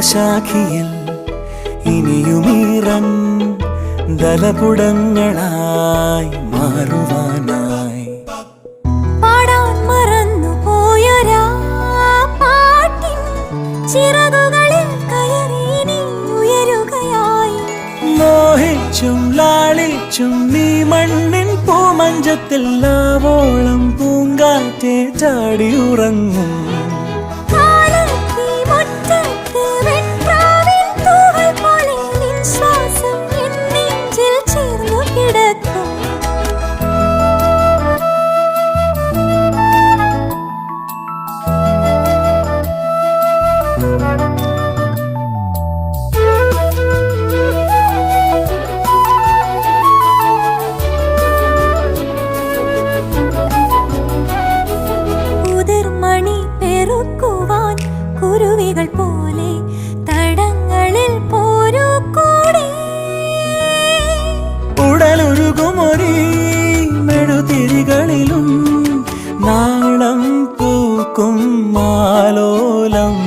ഹൃദയശാഖിയിൽ ഇനിയുമീറൻ ദലപുടങ്ങളായി മാറുവാനായി പാടാൻ മറന്നു പോയൊരാ പാട്ടിൻ ചിറകുകളിൽ കയറി നീ ഉയരുകയായി. മോഹിച്ചും ലാളിച്ചും നീ മണ്ണിൻ പൂമഞ്ചത്തിൽ ആവോളം പൂങ്കാറ്റെ ചാടിയുറങ്ങും. കുരുവികൾ പോലെ തടങ്ങളിൽ പോരൂ കൂടെ. ഉടലൊരുകുമൊരീ മെഴുതിരികളിലും നാളം പൂക്കും മാലോലം.